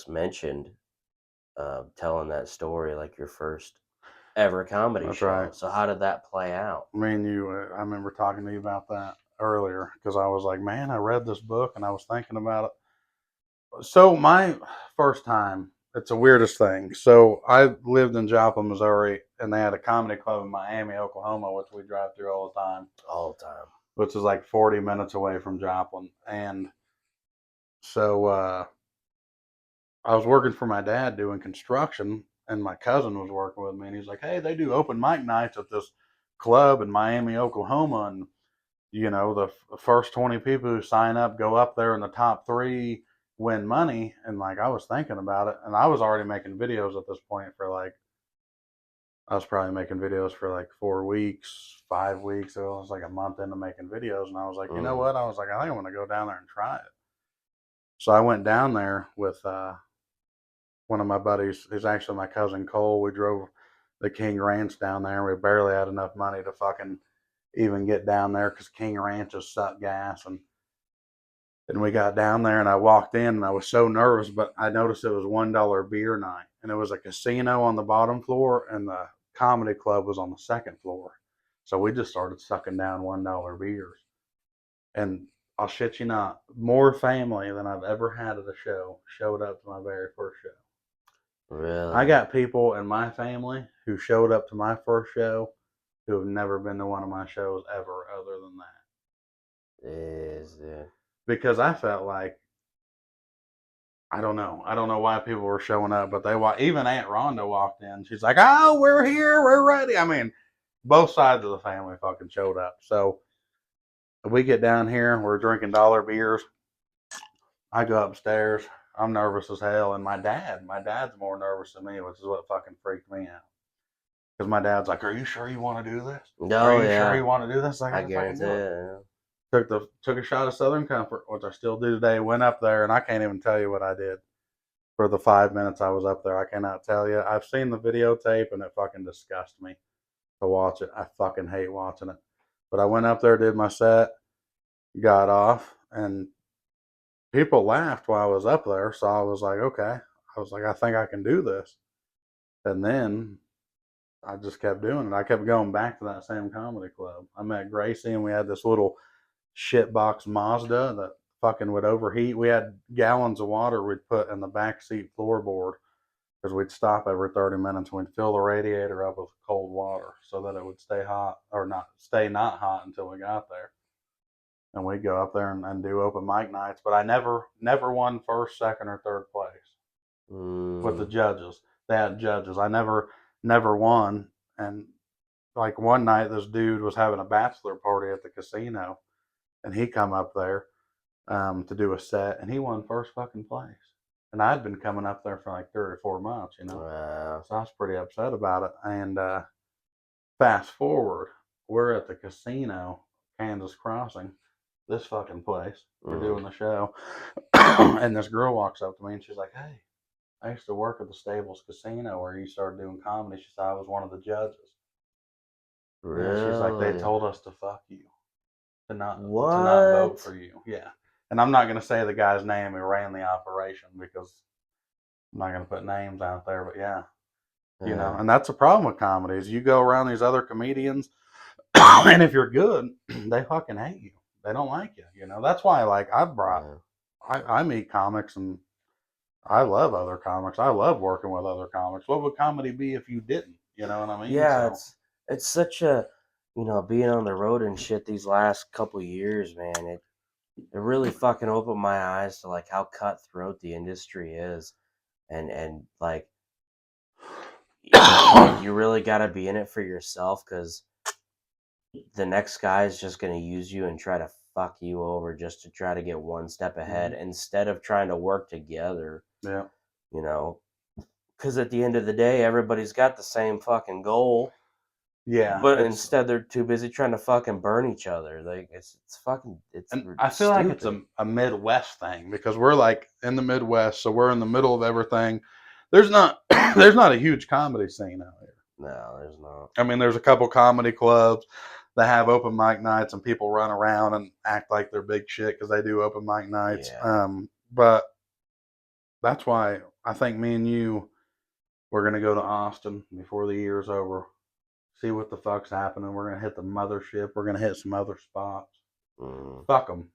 mentioned, telling that story, like your first ever comedy That's show. right. So how did that play out? Me and you, I remember talking to you about that earlier because I was like, man, I read this book and I was thinking about it. So my first time, it's the weirdest thing. So I lived in Joplin, Missouri, and they had a comedy club in Miami, Oklahoma, which we drive through all the time, All the time. which is like 40 minutes away from Joplin. And so I was working for my dad doing construction, and my cousin was working with me, and he's like, "Hey, they do open mic nights at this club in Miami, Oklahoma, and the first 20 people who sign up go up there, and the top three win money." And like I was thinking about it, and I was already making videos at this point for like I was probably making videos for like 4 weeks, 5 weeks. So it was like a month into making videos, and I was like, you know Mm. what? I was like, I think I'm gonna go down there and try it. So I went down there with one of my buddies is actually my cousin Cole. We drove the King Ranch down there. We barely had enough money to fucking even get down there because King Ranches suck gas. And we got down there and I walked in and I was so nervous, but I noticed it was $1 beer night. And it was a casino on the bottom floor and the comedy club was on the second floor. So we just started sucking down $1 beers. And I'll shit you not, more family than I've ever had at a show showed up to my very first show. I Really? got people in my family who showed up to my first show who have never been to one of my shows ever other than that. Is it? Because I felt like I don't know. I don't know why people were showing up, but even Aunt Rhonda walked in. She's like, "Oh, we're here. We're ready." I mean, both sides of the family fucking showed up. So we get down here, we're drinking dollar beers. I go upstairs. I'm nervous as hell, and my dad's more nervous than me, which is what fucking freaked me out. Because my dad's like, "Are you sure you want to do this? Are No, you sure yeah. you want to do this?" I I gotta fucking guarantee do it. it. Took a shot of Southern Comfort, which I still do today. Went up there, and I can't even tell you what I did for the 5 minutes I was up there. I cannot tell you. I've seen the videotape, and it fucking disgusts me to watch it. I fucking hate watching it. But I went up there, did my set, got off, and people laughed while I was up there. So I was like, okay. I was like, I think I can do this. And then I just kept doing it. I kept going back to that same comedy club. I met Gracie, and we had this little shitbox Mazda that fucking would overheat. We had gallons of water we'd put in the back seat floorboard because we'd stop every 30 minutes. We'd fill the radiator up with cold water so that it would stay hot or not hot until we got there. And we'd go up there and do open mic nights. But I never won first, second, or third place with the Mm. judges. They had judges. I never won. And like one night, this dude was having a bachelor party at the casino, and he come up there to do a set, and he won first fucking place. And I'd been coming up there for like 3 or 4 months. Wow. So I was pretty upset about it. And fast forward, we're at the casino, Kansas Crossing, this fucking place. We're Mm. doing the show, and this girl walks up to me and she's like, "Hey, I used to work at the Stables Casino where you started doing comedy." She said I was one of the judges. Yeah, she's like, "They Really? told us to fuck you, to not vote What? for you." Yeah, and I'm not gonna say the guy's name who ran the operation because I'm not gonna put names out there, but yeah, Yeah. and that's the problem with comedy is you go around these other comedians, and if you're good, they fucking hate you. They don't like you. That's why like Yeah. I meet comics and I love other comics. I love working with other comics. What would comedy be if you didn't? You know what I mean? Yeah, So it's such a, being on the road and shit these last couple years, man. It really fucking opened my eyes to like how cutthroat the industry is, and like you really got to be in it for yourself because the next guy is just going to use you and try to fuck you over just to try to get one step ahead mhm. instead of trying to work together, Yeah, you know, because at the end of the day, everybody's got the same fucking goal, yeah. but It's instead they're too busy trying to fucking burn each other. Like it's fucking and I feel like it's stupid. a Midwest thing because we're like in the Midwest, so we're in the middle of everything. There's not there's not a huge comedy scene out here. No, there's not. I mean, there's a couple comedy clubs that have open mic nights, and people run around and act like they're big shit because they do open mic nights. Yeah. But That's why I think me and you we're gonna go to Austin before the year's over. See what the fuck's happening. We're gonna hit the mothership. We're gonna hit some other spots. Mm. Fuck them.